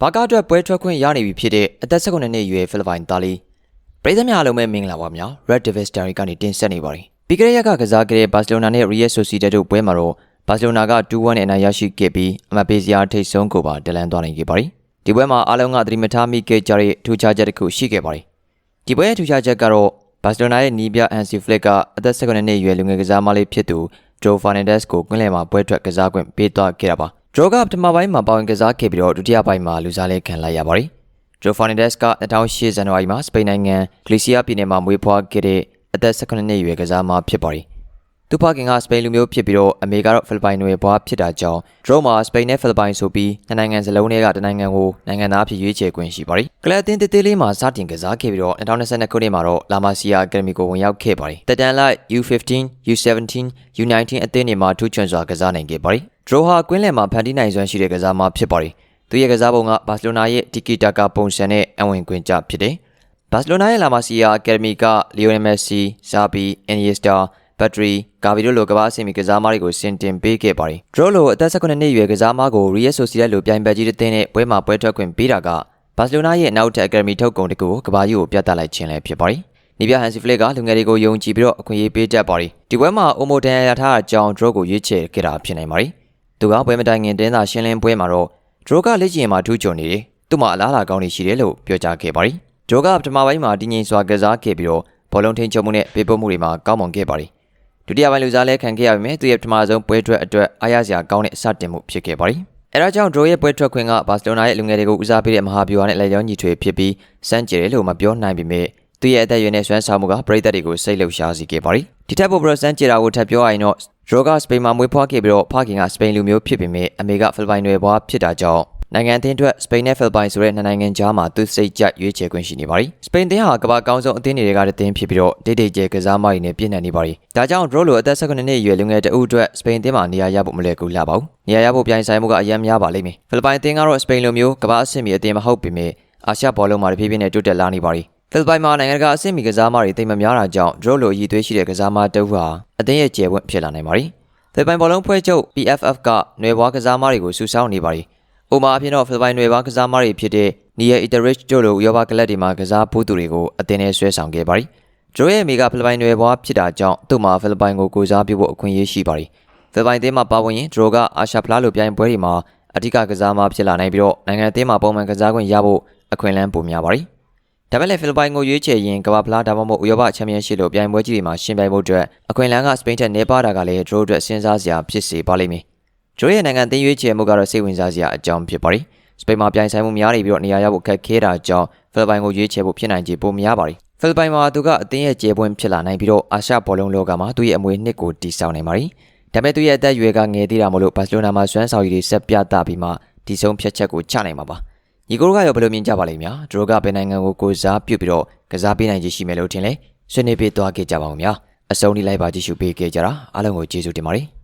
ဘာကားအတွက်ပွဲထွက်ခွင့်ရနေပြီဖြစ်တဲ့အသက်19နှစ်အရွယ်ဖိလစ်ပိုင်သားလေးပရိသတ်များအားလုံးပဲမင်္ဂလာပါများ Red Devils Diary ကနေတင်ဆက်နေပါတယ်ပြီးခဲ့တဲ့ရက်ကကစားခဲ့တဲ့ဘာစီလိုနာနဲ့ Real Sociedad တို့ပွဲမှာတော့ဘာစီလိုနာက 2-1 နဲ့အနိုင်ရရှိခဲ့ပြီးအမတ်ပေးစရာထိပ်ဆုံးကိုပါဒလန်သွားနိုင်ခဲ့ပါတယ်ဒီပွဲမှာအားလုံးကသတိမထားမိခဲ့ကြတဲ့ထူးခြားချက်တစ်ခုရှိခဲ့ပါတယ်ဒီပွဲရဲ့ထူးခြားချက်ကတော့ဘာစီလိုနာရဲ့နီးပြဟန်စီဖလစ်ကအသက်19နှစ်အရွယ်လူငယ်ကစားမလေးဖြစ်သူဂျိုဖာနန်ဒက်စ်ကိုကွင်းလယ်မှာပွဲထွက်ကစားခွင့်ပေးသွားခဲ့တာပါဂျိုကပထမပိုင်းမှာပါဝင်ကစားခဲ့ပြီးတော့ဒုတိယပိုင်းမှာလူစားလဲခံလိုက်ရပါတယ်ဂျိုဖာနန်ဒက်စ်က2008ဇန်နဝါရီမှာစပိန်နိုင်ငံဂလီစီယာပြည်နယ်မှာမွေးဖွားခဲ့တဲ့အသက်19နှစ်အရွယ်ကစားမဖြစ်ပါတယ်သူဖခင်ကစပိန်လူမျိုးဖြစ်ပြီးတော့အမေကတော့ဖိလစ်ပိုင်နွယ်ဘွားဖြစ်တာကြောင့်ဒရိုမှာစပိန်နဲ့ဖိလစ်ပိုင်ဆိုပြီးနှစ်နိုင်ငံစလုံးတွေကတနိုင်ငံကိုနိုင်ငံသားဖြစ်ရွေးချယ်ခွင့်ရှိပါတယ်ကလပ်အသင်းတေးလေးမှာစတင်ကစားခဲ့ပြီးတော့2022ခုနှစ်မှာတော့လာမာစီယာအကယ်ဒမီကိုဝင်ရောက်ခဲ့ပါတယ်တက်တန်လိုက် U15, U17, U19 အသင်းတွေမှာထူးချွန်စွာကစားနိုင်ခဲ့ပါတယ်ဒရိုဟာကွင်းလယ်မှာဖန်တီးနိုင်စွမ်းရှိတဲ့ကစားမဖြစ်ပါတယ်သူရဲ့ကစားပုံကဘာစီလိုနာရဲ့တီကီတာကာပုံစံနဲ့အဝင်ခွင့်ကြဖြစ်တယ်ဘာစီလိုနာရဲ့လာမာစီယာအကယ်ဒမီကလီယိုနယ်မက်ဆီဇာဘီအင်နီယက်စတာဘတ်ထရီကာဗီတို့လိုကမ္ဘာအဆင့်မီကစားမတွေကိုစင်တင်ပေးခဲ့ပါတယ်ဒရိုလိုအသက်19နှစ်အရွယ်ကစားမကို Real Sociedad လိုပြိုင်ဘက်ကြီးတဲ့နဲ့ပွဲမှာပွဲထွက်ခွင့်ပေးတာကဘာစီလိုနာရဲ့နောက်ထပ်အကယ်ဒမီထုတ်ကုန်တစ်ခုကိုကမ္ဘာကြီးကိုပြသလိုက်ခြင်းလည်းဖြစ်ပါတယ်နီးပြဟန်စီဖလစ်ကလူငယ်တွေကိုယုံကြည်ပြီးတော့အခွင့်အရေးပေးတတ်ပါတယ်ဒီပွဲမှာအိုမိုတန်ရထားအကြောင်းဒရိုကိုရွေးချယ်ခဲ့တာဖြစ်နိုင်ပါတယ်သူကပွဲမတိုင်ခင်တင်းသာရှင်းလင်းပွဲမှာတော့ဒရိုကလက်ကျင်မှာထူးချွန်နေတယ်သူ့မှာအလားအလာကောင်းနေရှိတယ်လို့ပြောကြားခဲ့ပါတယ်ဒရိုကပထမပိုင်းမှာတည်ငြိမ်စွာကစားခဲ့ပြီးတော့ဘောလုံးထိန်းချုပ်မှုနဲ့ပေးပို့မှုတွေမှာကောင်းမွန်ခဲ့ပါတယ်ဒုတိယပိုင်းလူစားလဲခံခဲ့ရပေမဲ့သူရဲ့ပထမဆုံးပွဲထွက်အတွက်အားရစရာကောင်းတဲ့အစတင်မှုဖြစ်ခဲ့ပါတယ်အဲဒါကြောင့်ဒရိုရဲ့ပွဲထွက်ခွင့်ကဘာစီလိုနာရဲ့လူငယ်တွေကိုဦးစားပေးတဲ့မဟာဗျူဟာနဲ့လက်ရောင်းညီထွေဖြစ်ပြီးစမ်းကြယ်တယ်လို့မပြောနိုင်ပေမဲ့သူရဲ့အသက်အရွယ်နဲ့စွမ်းဆောင်မှုကပရိသတ်တွေကိုစိတ်လှုပ်ရှားစေခဲ့ပါတယ်ဒီထက်ပိုပြီးစမ်းကြယ်တာကိုထပ်ပြောရရင်တော့ဒရိုကစပိန်မှာမွေးဖွားခဲ့ပြီးတော့ဖခင်ကစပိန်လူမျိုးဖြစ်ပေမဲ့အမေကဖိလစ်ပိုင်နွယ်ဘွားဖြစ်တာကြောင့်နိုင်ငံအသင်းအတွက်စပိန်နဲ့ဖိလစ်ပိုင်ဆိုတဲ့နှစ်နိုင်ငံကြားမှာသူစိတ်ကြရွေးချယ်ခွင့်ရှိနေပါတယ်။စပိန်အသင်းဟာကမ္ဘာကောင်းဆုံးအသင်းတွေကတစ်သင်းဖြစ်ပြီးတော့ဒိတ်ဒိတ်ကျဲကစားမတွေနဲ့ပြည့်နှံ့နေပါတယ်။ဒါကြောင့်ဒရိုလိုအသက်19နှစ်အရွယ်လူငယ်တဦးအတွက်စပိန်အသင်းမှာနေရာရဖို့မလွယ်ကူလှပါဘူး။နေရာရဖို့ပြိုင်ဆိုင်မှုကအများများပါလိမ့်မယ်။ဖိလစ်ပိုင်အသင်းကတော့စပိန်လိုမျိုးကမ္ဘာအဆင့်မီအသင်းမဟုတ်ပေမဲ့အာရှဘောလုံးမှာတဖြည်းဖြည်းနဲ့တိုးတက်လာနေပါတယ်။ဖိလစ်ပိုင်မှာနိုင်ငံတကာအဆင့်မီကစားမတွေတိတ်မများတာကြောင့်ဒရိုလိုအည်သွေးရှိတဲ့ကစားမတဦးဟာအသင်းရဲ့ကျယ်ဝင့်ဖြစ်လာနိုင်ပါတယ်။ဖိလစ်ပိုင်ဘောလုံးဖွဲ့ချုပ် PFF ကနွယ်ဘွားကစားမတွေကိုစုဆောင်းနေပါတယ်။ဥပမာအဖြစ်တော့ဖိလစ်ပိုင်နွယ်ဘွားကစားမတွေဖြစ်တဲ့နီယာအီတရစ်တို့လိုဥရောပကလပ်တွေမှာကစားဖို့သူတွေကိုအသင်းနဲ့ဆွဲဆောင်ခဲ့ပါတယ်။ဒရိုရဲ့အမေကဖိလစ်ပိုင်နွယ်ဘွားဖြစ်တာကြောင့်သူ့မှာဖိလစ်ပိုင်ကိုကိုစားပြုဖို့အခွင့်အရေးရှိပါတယ်။ဖိလစ်ပိုင်အသင်းမှာပါဝင်ရင်ဒရိုကအာရှဖလားလိုပြိုင်ပွဲတွေမှာအဓိကကစားမဖြစ်လာနိုင်ပြီးတော့နိုင်ငံအသင်းမှာပုံမှန်ကစားခွင့်ရဖို့အခွင့်အလမ်းပိုများပါတယ်။ဒါပေမဲ့ဖိလစ်ပိုင်ကိုရွေးချယ်ရင်ကမ္ဘာဖလားဒါမှမဟုတ်ဥရောပချန်ပီယံရှစ်လိုပြိုင်ပွဲကြီးတွေမှာရှင်ပြိုင်ဖို့အတွက်အခွင့်အလမ်းကစပိန်ထက်နည်းပါးတာကလည်းဒရိုအတွက်စဉ်းစားစရာဖြစ်စေပါလိမ့်မယ်။ဒရိုရဲ့နိုင်ငံအသင်းရွေးချယ်မှုကတော့စိတ်ဝင်စားစရာအကြောင်းဖြစ်ပါတယ်။စပိန်မှာပြိုင်ဆိုင်မှုများနေပြီးတော့နေရာရဖို့ခက်ခဲတာကြောင့်ဖိလစ်ပိုင်ကိုရွေးချယ်ဖို့ဖြစ်နိုင်ခြေပိုများပါတယ်။ဖိလစ်ပိုင်မှာသူကအသင်းရဲ့ကျယ်ပွင့်ဖြစ်လာနိုင်ပြီးတော့အာရှဘောလုံးလောကမှာသူ့ရဲ့အမွေနှစ်ကိုတည်ဆောက်နိုင်ပါတယ်။ဒါပေမဲ့သူ့ရဲ့အသက်အရွယ်ကငယ်သေးတာမို့လို့ဘာစီလိုနာမှာစွမ်းဆောင်ရည်တွေဆက်ပြသပြီးမှဒီဆုံးဖြတ်ချက်ကိုချနိုင်မှာပါ။ညီကိုတို့ကရောဘယ်လိုမြင်ကြပါလိမ့်များ။ဒရိုကဘယ်နိုင်ငံကိုကိုစားပြုပြီးတော့ကစားပေးနိုင်ခြေရှိမယ်လို့ထင်လဲ။ဆွေးနွေးပေးသွားခဲ့ကြပါဦးများ။အဆုံးထိလိုက်ပါကြည့်ရှုပေးခဲ့ကြတာအားလုံးကိုကျေးဇူးတင်ပါတယ်။